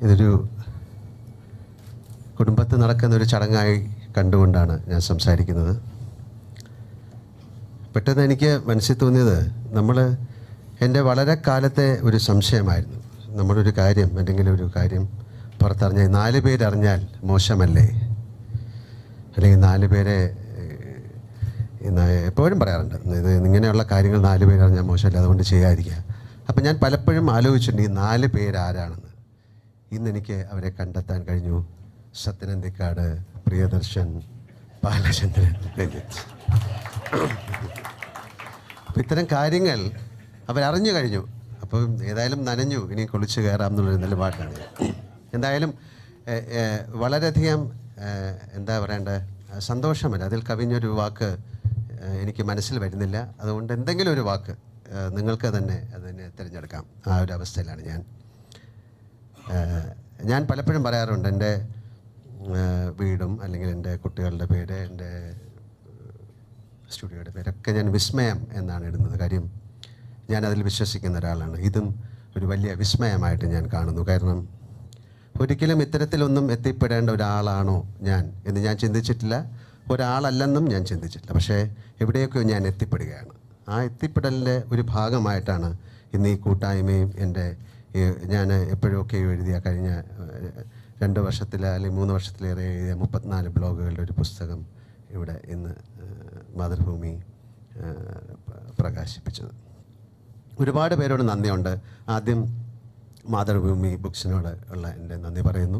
ഇതൊരു കുടുംബത്തിൽ നടക്കുന്നൊരു ചടങ്ങായി കണ്ടുകൊണ്ടാണ് ഞാൻ സംസാരിക്കുന്നത്. പെട്ടെന്ന് എനിക്ക് മനസ്സിൽ തോന്നിയത്, എൻ്റെ വളരെ കാലത്തെ ഒരു സംശയമായിരുന്നു, നമ്മളൊരു കാര്യം അല്ലെങ്കിൽ ഒരു കാര്യം പുറത്തറിഞ്ഞാൽ 4 പേരറിഞ്ഞാൽ മോശമല്ലേ, അല്ലെങ്കിൽ 4 പേരെ എപ്പോഴും പറയാറുണ്ട്, ഇത് ഇങ്ങനെയുള്ള കാര്യങ്ങൾ 4 പേരറിഞ്ഞാൽ മോശമല്ലേ, അതുകൊണ്ട് ചെയ്യാതിരിക്കുക. അപ്പം ഞാൻ പലപ്പോഴും ആലോചിച്ചിട്ടുണ്ട് ഈ 4 പേരാരാണെന്ന്. ഇന്നെനിക്ക് അവരെ കണ്ടെത്താൻ കഴിഞ്ഞു. സത്യനന്ദിക്കാട്, പ്രിയദർശൻ, ബാലചന്ദ്രൻ, രഞ്ജിത്ത്. അപ്പം ഇത്തരം കാര്യങ്ങൾ അവരറിഞ്ഞു കഴിഞ്ഞു. അപ്പം ഏതായാലും നനഞ്ഞു, ഇനി കുളിച്ച് കയറാം എന്നുള്ളൊരു നിലപാടാണ്. എന്തായാലും വളരെയധികം എന്താ പറയേണ്ടത്, സന്തോഷമല്ല, അതിൽ കവിഞ്ഞൊരു വാക്ക് എനിക്ക് മനസ്സിൽ വരുന്നില്ല. അതുകൊണ്ട് എന്തെങ്കിലും ഒരു വാക്ക് നിങ്ങൾക്ക് തന്നെ അതിനെ തിരഞ്ഞെടുക്കാം. ആ ഒരു അവസ്ഥയിലാണ് ഞാൻ പലപ്പോഴും പറയാറുണ്ട്, എൻ്റെ വീടും അല്ലെങ്കിൽ എൻ്റെ കുട്ടികളുടെ പേര്, എൻ്റെ സ്റ്റുഡിയോയുടെ പേരൊക്കെ ഞാൻ വിസ്മയം എന്നാണ് ഇടുന്നത്. കാര്യം ഞാനതിൽ വിശ്വസിക്കുന്ന ഒരാളാണ്. ഇതും ഒരു വലിയ വിസ്മയമായിട്ട് ഞാൻ കാണുന്നു. കാരണം ഒരിക്കലും ഇത്തരത്തിലൊന്നും എത്തിപ്പെടേണ്ട ഒരാളാണോ ഞാൻ എന്ന് ഞാൻ ചിന്തിച്ചിട്ടില്ല, ഒരാളല്ലെന്നും ഞാൻ ചിന്തിച്ചിട്ടില്ല. പക്ഷേ എവിടെയൊക്കെയോ ഞാൻ എത്തിപ്പെടുകയാണ്. ആ എത്തിപ്പെടലിൻ്റെ ഒരു ഭാഗമായിട്ടാണ് ഇന്ന് ഈ കൂട്ടായ്മയും ഞാൻ എപ്പോഴൊക്കെ എഴുതിയ കഴിഞ്ഞ 2 വർഷത്തിലെ അല്ലെങ്കിൽ 3 വർഷത്തിലേറെ എഴുതിയ 34 ബ്ലോഗുകളുടെ ഒരു പുസ്തകം ഇവിടെ ഇന്ന് മാതൃഭൂമി പ്രകാശിപ്പിച്ചത്. ഒരുപാട് പേരോട് നന്ദിയുണ്ട്. ആദ്യം മാതൃഭൂമി ബുക്സിനോട് ഉള്ള എൻ്റെ നന്ദി പറയുന്നു.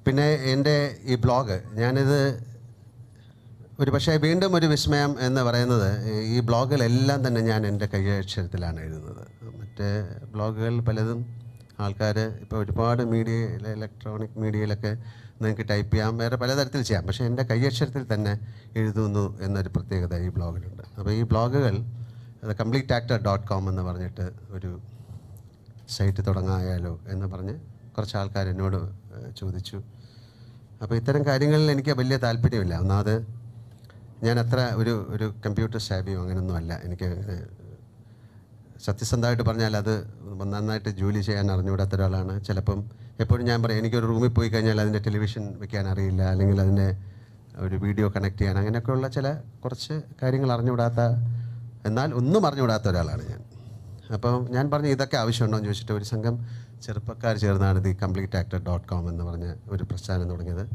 പിന്നെ എൻ്റെ ഈ ബ്ലോഗ്, ഞാനിത് ഒരു പക്ഷേ വീണ്ടും ഒരു വിസ്മയം എന്ന് പറയുന്നത്, ഈ ബ്ലോഗുകളെല്ലാം തന്നെ ഞാൻ എൻ്റെ കൈയക്ഷരത്തിലാണ് എഴുതുന്നത്. മറ്റേ ബ്ലോഗുകൾ പലതും ആൾക്കാർ ഇപ്പോൾ ഒരുപാട് മീഡിയയിൽ, ഇലക്ട്രോണിക് മീഡിയയിലൊക്കെ നിങ്ങൾക്ക് ടൈപ്പ് ചെയ്യാം, വേറെ പലതരത്തിൽ ചെയ്യാം. പക്ഷേ എൻ്റെ കൈയക്ഷരത്തിൽ തന്നെ എഴുതുന്നു എന്നൊരു പ്രത്യേകത ഈ ബ്ലോഗിലുണ്ട്. അപ്പോൾ ഈ ബ്ലോഗുകൾ completeactor.com എന്ന് പറഞ്ഞിട്ട് ഒരു സൈറ്റ് തുടങ്ങായാലോ എന്ന് പറഞ്ഞ് കുറച്ച് ആൾക്കാർ എന്നോട് ചോദിച്ചു. അപ്പോൾ ഇത്തരം കാര്യങ്ങളിൽ എനിക്ക് വലിയ താല്പര്യമില്ല. ഒന്നാമത് ഞാൻ അത്ര ഒരു കമ്പ്യൂട്ടർ സാബിയോ അങ്ങനെയൊന്നും അല്ല. എനിക്ക് സത്യസന്ധമായിട്ട് പറഞ്ഞാൽ അത് നന്നായിട്ട് ജോലി ചെയ്യാൻ അറിഞ്ഞുകൂടാത്ത ഒരാളാണ്. ചിലപ്പം എപ്പോഴും ഞാൻ പറയും, എനിക്കൊരു റൂമിൽ പോയി കഴിഞ്ഞാൽ അതിൻ്റെ ടെലിവിഷൻ വെക്കാൻ അറിയില്ല, അല്ലെങ്കിൽ അതിൻ്റെ ഒരു വീഡിയോ കണക്ട് ചെയ്യാൻ, അങ്ങനെയൊക്കെയുള്ള കുറച്ച് കാര്യങ്ങൾ അറിഞ്ഞുകൂടാത്ത, എന്നാൽ ഒന്നും അറിഞ്ഞുകൂടാത്ത ഒരാളാണ് ഞാൻ. അപ്പം ഞാൻ പറഞ്ഞു, ഇതൊക്കെ ആവശ്യമുണ്ടോ എന്ന് ചോദിച്ചിട്ട് ഒരു സംഘം ചെറുപ്പക്കാർ ചേർന്നാണ് ഇത് completeactor.com എന്ന് പറഞ്ഞ ഒരു പ്രസ്ഥാനം തുടങ്ങിയത്.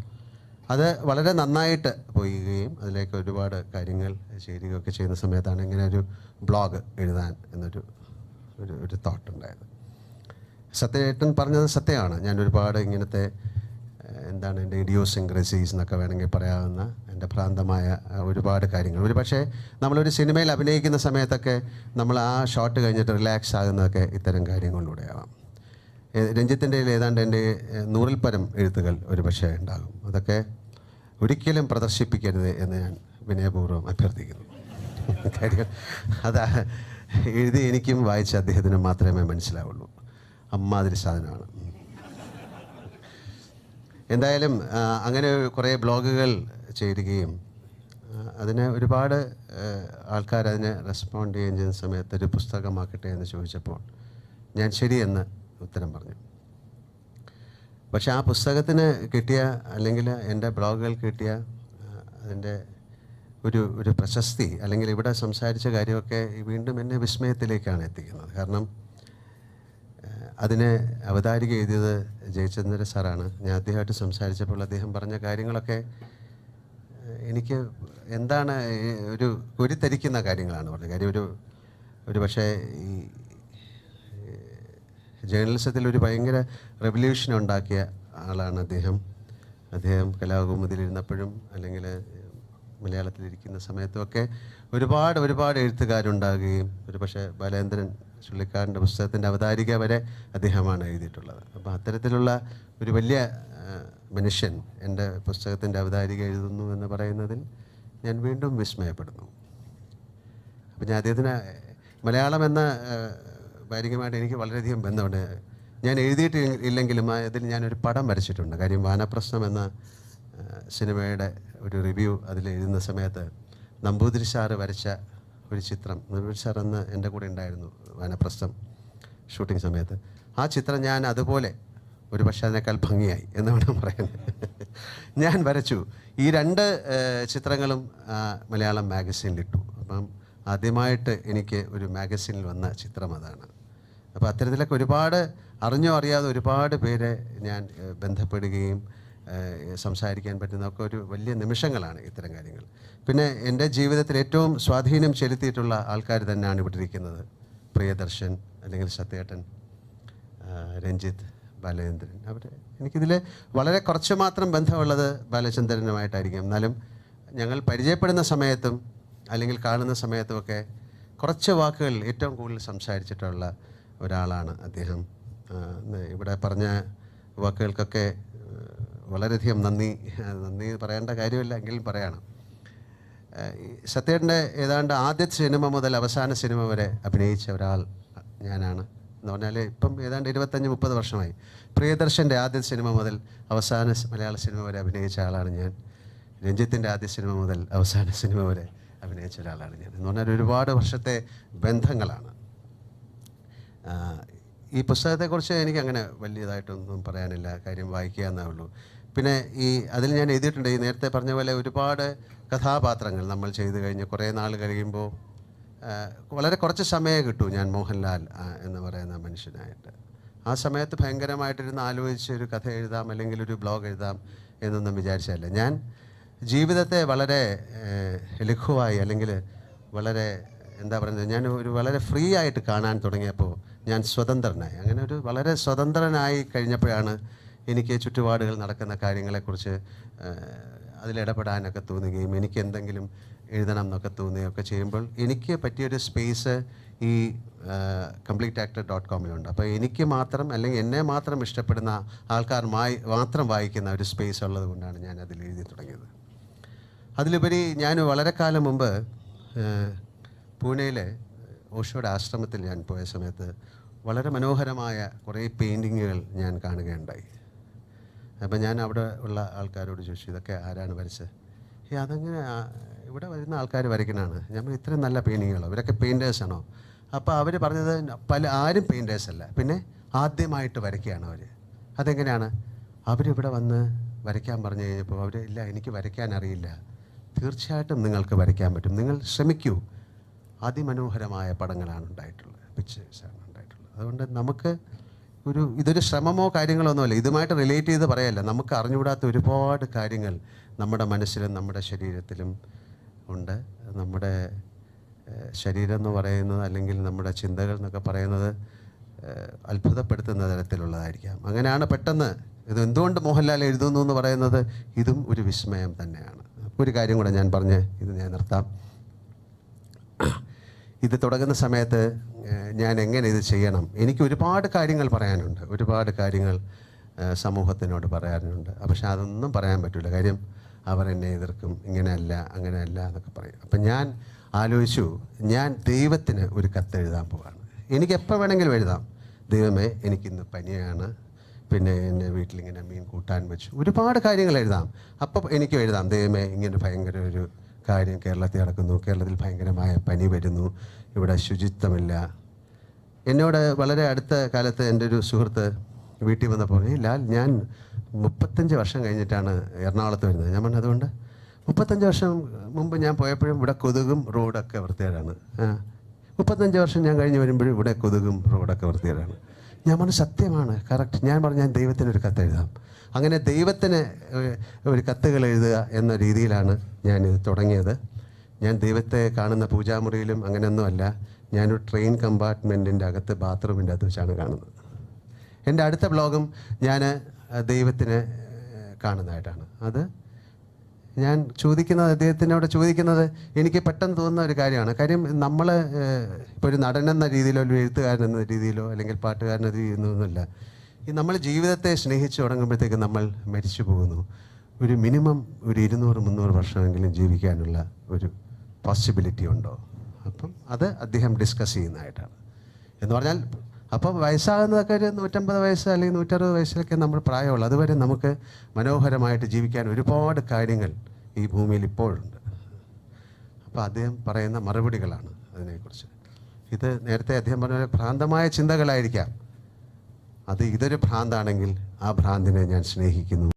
അത് വളരെ നന്നായിട്ട് പോവുകയും അതിലേക്ക് ഒരുപാട് കാര്യങ്ങൾ ചേരുകയൊക്കെ ചെയ്യുന്ന സമയത്താണ് ഇങ്ങനെ ഒരു ബ്ലോഗ് എഴുതാൻ എന്നൊരു തോട്ട് ഉണ്ടായത്. സത്യേട്ടൻ പറഞ്ഞത് സത്യമാണ്. ഞാൻ ഒരുപാട് ഇങ്ങനത്തെ എന്താണ് എൻ്റെ ഇഡിയോസിൻക്രസീസ് എന്നൊക്കെ വേണമെങ്കിൽ പറയാവുന്ന എൻ്റെ ഭ്രാന്തമായ ഒരുപാട് കാര്യങ്ങൾ, ഒരു പക്ഷേ നമ്മളൊരു സിനിമയിൽ അഭിനയിക്കുന്ന സമയത്തൊക്കെ നമ്മൾ ആ ഷോട്ട് കഴിഞ്ഞിട്ട് റിലാക്സ് ആകുന്നതൊക്കെ ഇത്തരം കാര്യങ്ങളിലൂടെയാവാം. രഞ്ജിത്തിൻ്റെ ഏതാണ്ട് എൻ്റെ 100-ൽ പരം എഴുത്തുകൾ ഒരു പക്ഷേ ഉണ്ടാകും. അതൊക്കെ ഒരിക്കലും പ്രദർശിപ്പിക്കരുത് എന്ന് ഞാൻ വിനയപൂർവ്വം അഭ്യർത്ഥിക്കുന്നു. കാര്യം അത് എഴുതി എനിക്കും വായിച്ച അദ്ദേഹത്തിന് മാത്രമേ മനസ്സിലാവുള്ളൂ. അമ്മാതിരി സാധനമാണ്. എന്തായാലും അങ്ങനെ കുറേ ബ്ലോഗുകൾ ചേരുകയും അതിന് ഒരുപാട് ആൾക്കാർ അതിനെ റെസ്പോണ്ട് ചെയ്യുകയും ചെയ്യുന്ന സമയത്ത് ഒരു പുസ്തകമാക്കട്ടെ എന്ന് ചോദിച്ചപ്പോൾ ഞാൻ ശരിയെന്ന് ഉത്തരം പറഞ്ഞു. പക്ഷെ ആ പുസ്തകത്തിന് കിട്ടിയ, അല്ലെങ്കിൽ എൻ്റെ ബ്ലോഗുകൾ കിട്ടിയ അതിൻ്റെ ഒരു പ്രശസ്തി, അല്ലെങ്കിൽ ഇവിടെ സംസാരിച്ച കാര്യമൊക്കെ വീണ്ടും എന്നെ വിസ്മയത്തിലേക്കാണ് എത്തിക്കുന്നത്. കാരണം അതിന് അവതാരിക എഴുതിയത് ജയചന്ദ്ര സാറാണ്. ഞാൻ അദ്ദേഹമായിട്ട് സംസാരിച്ചപ്പോൾ അദ്ദേഹം പറഞ്ഞ കാര്യങ്ങളൊക്കെ എനിക്ക് എന്താണ് ഉരുത്തരിക്കുന്ന കാര്യങ്ങളാണ് പറഞ്ഞത്. കാര്യം ഒരു പക്ഷേ ഈ ജേർണലിസത്തിൽ ഒരു ഭയങ്കര റെവല്യൂഷൻ ഉണ്ടാക്കിയ ആളാണ് അദ്ദേഹം. കലാകൗമുദിയിലിരുന്നപ്പോഴും അല്ലെങ്കിൽ മലയാളത്തിലിരിക്കുന്ന സമയത്തുമൊക്കെ ഒരുപാട് എഴുത്തുകാരുണ്ടാകുകയും, ഒരു പക്ഷേ ബാലേന്ദ്രൻ ചുള്ളിക്കാടിൻ്റെ പുസ്തകത്തിൻ്റെ അവതാരിക വരെ അദ്ദേഹമാണ് എഴുതിയിട്ടുള്ളത്. അപ്പോൾ അത്തരത്തിലുള്ള ഒരു വലിയ മനുഷ്യൻ എൻ്റെ പുസ്തകത്തിൻ്റെ അവതാരിക എഴുതുന്നു എന്ന് പറയുന്നതിൽ ഞാൻ വീണ്ടും വിസ്മയപ്പെടുന്നു. അപ്പം ഞാൻ അദ്ദേഹത്തിന് മലയാളം എന്ന വാരികമായിട്ട് എനിക്ക് വളരെയധികം ബന്ധമുണ്ട്. ഞാൻ എഴുതിയിട്ടില്ലെങ്കിലും അതിൽ ഞാനൊരു പടം വരച്ചിട്ടുണ്ട്. കാര്യം വാനപ്രസ്ഥം എന്ന സിനിമയുടെ ഒരു റിവ്യൂ അതിൽ എഴുതുന്ന സമയത്ത് നമ്പൂതിരി സാറ് വരച്ച ഒരു ചിത്രം, നമ്പൂതിരി സാർ അന്ന് എൻ്റെ കൂടെ ഉണ്ടായിരുന്നു വാനപ്രസ്ഥം ഷൂട്ടിംഗ് സമയത്ത്. ആ ചിത്രം ഞാൻ അതുപോലെ ഒരു പക്ഷേ അതിനേക്കാൾ ഭംഗിയായി എന്ന് വേണം പറയാൻ. ഞാൻ വരച്ചു. ഈ 2 ചിത്രങ്ങളും മലയാളം മാഗസീനിലിട്ടു. അപ്പം ആദ്യമായിട്ട് എനിക്ക് ഒരു മാഗസീനിൽ വന്ന ചിത്രം അതാണ്. അപ്പോൾ അത്തരത്തിലൊക്കെ ഒരുപാട് അറിഞ്ഞോ അറിയാതെ ഒരുപാട് പേരെ ഞാൻ ബന്ധപ്പെടുകയും സംസാരിക്കാൻ പറ്റുന്നതൊക്കെ ഒരു വലിയ നിമിഷങ്ങളാണ് ഇത്തരം കാര്യങ്ങൾ. പിന്നെ എൻ്റെ ജീവിതത്തിൽ ഏറ്റവും സ്വാധീനം ചെലുത്തിയിട്ടുള്ള ആൾക്കാർ തന്നെയാണ് ഇവിടെ ഇരിക്കുന്നത്. പ്രിയദർശൻ, അല്ലെങ്കിൽ സത്യേട്ടൻ, രഞ്ജിത്ത്, ബാലചന്ദ്രൻ. എനിക്കിതിൽ വളരെ കുറച്ച് മാത്രം ബന്ധമുള്ളത് ബാലചന്ദ്രനുമായിട്ടായിരിക്കും. എന്നാലും ഞങ്ങൾ പരിചയപ്പെടുന്ന സമയത്തും അല്ലെങ്കിൽ കാണുന്ന സമയത്തുമൊക്കെ കുറച്ച് വാക്കുകൾ ഏറ്റവും കൂടുതൽ സംസാരിച്ചിട്ടുള്ള ഒരാളാണ് അദ്ദേഹം. ഇവിടെ പറഞ്ഞ വാക്കുകൾക്കൊക്കെ വളരെയധികം നന്ദി പറയേണ്ട കാര്യമില്ല, എങ്കിലും പറയണം. സത്യേട്ടൻ്റെ ഏതാണ്ട് ആദ്യത്തെ സിനിമ മുതൽ അവസാന സിനിമ വരെ അഭിനയിച്ച ഒരാൾ ഞാനാണ്. എന്ന് പറഞ്ഞാൽ ഇപ്പം ഏതാണ്ട് 25-30 വർഷമായി. പ്രിയദർശൻ്റെ ആദ്യ സിനിമ മുതൽ അവസാന മലയാള സിനിമ വരെ അഭിനയിച്ച ആളാണ് ഞാൻ. രഞ്ജിത്തിൻ്റെ ആദ്യ സിനിമ മുതൽ അവസാന സിനിമ വരെ അഭിനയിച്ച ഒരാളാണ് ഞാൻ. എന്ന് പറഞ്ഞാൽ ഒരുപാട് വർഷത്തെ ബന്ധങ്ങളാണ്. ഈ പുസ്തകത്തെക്കുറിച്ച് എനിക്കങ്ങനെ വലിയതായിട്ടൊന്നും പറയാനില്ല, കാര്യം വായിക്കുക എന്നേ ഉള്ളൂ. പിന്നെ അതിൽ ഞാൻ എഴുതിയിട്ടുണ്ട്, ഈ നേരത്തെ പറഞ്ഞ പോലെ ഒരുപാട് കഥാപാത്രങ്ങൾ നമ്മൾ ചെയ്തു കഴിഞ്ഞ് കുറേ നാൾ കഴിയുമ്പോൾ വളരെ കുറച്ച് സമയമേ കിട്ടൂ ഞാൻ മോഹൻലാൽ എന്ന് പറയുന്ന മനുഷ്യനായിട്ട്. ആ സമയത്ത് ഭയങ്കരമായിട്ടിരുന്ന് ആലോചിച്ച് ഒരു കഥ എഴുതാം അല്ലെങ്കിൽ ഒരു ബ്ലോഗ് എഴുതാം എന്നൊന്നും വിചാരിച്ചതല്ല. ഞാൻ ജീവിതത്തെ വളരെ ലഘുവായി അല്ലെങ്കിൽ വളരെ എന്താ പറയുന്നത്, ഞാൻ വളരെ ഫ്രീ ആയിട്ട് കാണാൻ തുടങ്ങിയപ്പോൾ ഞാൻ സ്വതന്ത്രനായി. അങ്ങനെ ഒരു വളരെ സ്വതന്ത്രനായി കഴിഞ്ഞപ്പോഴാണ് എനിക്ക് ചുറ്റുപാടുകൾ നടക്കുന്ന കാര്യങ്ങളെക്കുറിച്ച് അതിലിടപെടാനൊക്കെ തോന്നുകയും എനിക്ക് എന്തെങ്കിലും എഴുതണം എന്നൊക്കെ തോന്നുകയൊക്കെ ചെയ്യുമ്പോൾ എനിക്ക് പറ്റിയൊരു സ്പേസ് ഈ CompleteActor.comലുണ്ട്. അപ്പോൾ എനിക്ക് മാത്രം അല്ലെങ്കിൽ എന്നെ മാത്രം ഇഷ്ടപ്പെടുന്ന ആൾക്കാർ മാത്രം വായിക്കുന്ന ഒരു സ്പേസ് ഉള്ളത് കൊണ്ടാണ് ഞാൻ അതിൽ എഴുതി തുടങ്ങിയത്. അതിലുപരി ഞാൻ വളരെ കാലം മുമ്പ് പൂനെയിലെ ഓഷോയുടെ ആശ്രമത്തിൽ ഞാൻ പോയ സമയത്ത് വളരെ മനോഹരമായ കുറേ പെയിൻറ്റിങ്ങുകൾ ഞാൻ കാണുകയുണ്ടായി. അപ്പം ഞാൻ അവിടെ ഉള്ള ആൾക്കാരോട് ചോദിച്ചു, ഇതൊക്കെ ആരാണ് വരച്ചത്? അതങ്ങനെ ഇവിടെ വരുന്ന ആൾക്കാർ വരയ്ക്കണതാണ്. ഞാൻ ഇത്രയും നല്ല പെയിൻറ്റിങ്ങുകളോ, ഇവരൊക്കെ പെയിൻറ്റേഴ്സാണോ? അപ്പോൾ അവർ പറഞ്ഞത് ആരും പെയിൻറ്റേഴ്സല്ല, പിന്നെ ആദ്യമായിട്ട് വരയ്ക്കുകയാണ് അവർ. അതെങ്ങനെയാണ്? അവരിവിടെ വന്ന് വരയ്ക്കാൻ പറഞ്ഞു കഴിഞ്ഞപ്പോൾ അവർ ഇല്ല, എനിക്ക് വരയ്ക്കാൻ അറിയില്ല. തീർച്ചയായിട്ടും നിങ്ങൾക്ക് വരയ്ക്കാൻ പറ്റും, നിങ്ങൾ ശ്രമിക്കൂ. അതിമനോഹരമായ പടങ്ങളാണ് ഉണ്ടായിട്ടുള്ളത്, പിക്ചേഴ്സാണ് ഉണ്ടായിട്ടുള്ളത്. അതുകൊണ്ട് നമുക്ക് ഇതൊരു ശ്രമമോ കാര്യങ്ങളോ ഒന്നുമല്ല, ഇതുമായിട്ട് റിലേറ്റ് ചെയ്ത് പറയല്ല. നമുക്ക് അറിഞ്ഞുകൂടാത്ത ഒരുപാട് കാര്യങ്ങൾ നമ്മുടെ മനസ്സിലും നമ്മുടെ ശരീരത്തിലും ഉണ്ട്. നമ്മുടെ ശരീരം എന്ന് പറയുന്നത് അല്ലെങ്കിൽ നമ്മുടെ ചിന്തകൾ എന്നൊക്കെ പറയുന്നത് അത്ഭുതപ്പെടുത്തുന്ന തരത്തിലുള്ളതായിരിക്കാം. അങ്ങനെയാണ് പെട്ടെന്ന് ഇത് എന്തുകൊണ്ട് മോഹൻലാൽ എഴുതുന്നു എന്ന് പറയുന്നത്, ഇതും ഒരു വിസ്മയം തന്നെയാണ്. ഒരു കാര്യം കൂടെ ഞാൻ പറഞ്ഞ് ഞാൻ നിർത്താം. ഇത് തുടങ്ങുന്ന സമയത്ത് ഞാൻ എങ്ങനെ ഇത് ചെയ്യണം, എനിക്ക് ഒരുപാട് കാര്യങ്ങൾ പറയാനുണ്ട്, ഒരുപാട് കാര്യങ്ങൾ സമൂഹത്തിനോട് പറയാനുണ്ട്. പക്ഷെ അതൊന്നും പറയാൻ പറ്റില്ല, കാര്യം അവർ എന്നെ എതിർക്കും, ഇങ്ങനെയല്ല അങ്ങനെയല്ല എന്നൊക്കെ പറയും. അപ്പം ഞാൻ ആലോചിച്ചു, ഞാൻ ദൈവത്തിന് ഒരു കത്ത് എഴുതാൻ പോവാണ്. എനിക്ക് എപ്പോൾ വേണമെങ്കിലും എഴുതാം, ദൈവമേ എനിക്കിന്ന് പനിയാണ്, പിന്നെ എൻ്റെ വീട്ടിലിങ്ങനെ മീൻ കൂട്ടാൻ വെച്ചു, ഒരുപാട് കാര്യങ്ങൾ എഴുതാം. അപ്പം എനിക്ക് എഴുതാം, ദൈവമേ ഇങ്ങനെ ഭയങ്കര ഒരു കാര്യം കേരളത്തിൽ നടക്കുന്നു, കേരളത്തിൽ ഭയങ്കരമായ പനി വരുന്നു, ഇവിടെ ശുചിത്വമില്ല. എന്നോട് വളരെ അടുത്ത കാലത്ത് എൻ്റെ ഒരു സുഹൃത്ത് വീട്ടിൽ വന്നപ്പോൾ, ലാൽ ഞാൻ 35 വർഷം കഴിഞ്ഞിട്ടാണ് എറണാകുളത്ത് വരുന്നത്. ഞാൻ പറഞ്ഞു, അതുകൊണ്ട് 35 വർഷം മുമ്പ് ഞാൻ പോയപ്പോഴും ഇവിടെ കൊതുകും റോഡൊക്കെ വൃത്തികേടാണ്. 35 വർഷം ഞാൻ കഴിഞ്ഞ് വരുമ്പോഴും ഇവിടെ കൊതുകും റോഡൊക്കെ വൃത്തികേടാണ്. ഞാൻ പറഞ്ഞു, സത്യമാണ്, കറക്റ്റ്. ഞാൻ പറഞ്ഞു, ഞാൻ ദൈവത്തിനൊരു കത്ത് എഴുതാം. അങ്ങനെ ദൈവത്തിന് ഒരു കത്തുകൾ എഴുതുക എന്ന രീതിയിലാണ് ഞാനിത് തുടങ്ങിയത്. ഞാൻ ദൈവത്തെ കാണുന്ന പൂജാമുറിയിലും അങ്ങനെയൊന്നുമല്ല, ഞാനൊരു ട്രെയിൻ കമ്പാർട്ട്മെൻറ്റിൻ്റെ അകത്ത് ബാത്റൂമിൻ്റെ അകത്ത് വെച്ചാണ് കാണുന്നത്. എൻ്റെ അടുത്ത ബ്ലോഗും ഞാൻ ദൈവത്തിനെ കാണുന്നതായിട്ടാണ്. അത് ഞാൻ ചോദിക്കുന്നത്, അദ്ദേഹത്തിനോട് ചോദിക്കുന്നത് എനിക്ക് പെട്ടെന്ന് തോന്നുന്ന ഒരു കാര്യമാണ്. കാര്യം നമ്മൾ ഇപ്പോൾ ഒരു നടൻ എന്ന രീതിയിലോ ഒരു എഴുത്തുകാരൻ എന്ന രീതിയിലോ അല്ലെങ്കിൽ പാട്ടുകാരൻ എന്ന രീതിയിലൊന്നുമില്ല. നമ്മൾ ജീവിതത്തെ സ്നേഹിച്ച് തുടങ്ങുമ്പോഴത്തേക്ക് നമ്മൾ മരിച്ചു പോകുന്നു. ഒരു മിനിമം ഒരു 200-300 വർഷമെങ്കിലും ജീവിക്കാനുള്ള ഒരു പോസിബിലിറ്റി ഉണ്ടോ? അപ്പം അത് അദ്ദേഹം ഡിസ്കസ് ചെയ്യുന്നതായിട്ടാണ്. എന്ന് പറഞ്ഞാൽ അപ്പം വയസ്സാകുന്നതൊക്കെ ഒരു 150 വയസ്സ് അല്ലെങ്കിൽ 160 വയസ്സിലൊക്കെ നമ്മൾ പ്രായമുള്ളൂ. അതുവരെ നമുക്ക് മനോഹരമായിട്ട് ജീവിക്കാൻ ഒരുപാട് കാര്യങ്ങൾ ഈ ഭൂമിയിൽ ഇപ്പോഴുണ്ട്. അപ്പോൾ അദ്ദേഹം പറയുന്ന മറുപടികളാണ് അതിനെക്കുറിച്ച്. ഇത് നേരത്തെ അദ്ദേഹം പറഞ്ഞ ഭ്രാന്തമായ ചിന്തകളായിരിക്കാം. ഇതൊരു ഭ്രാന്താണെങ്കിൽ ആ ഭ്രാന്തിനെ ഞാൻ സ്നേഹിക്കുന്നു.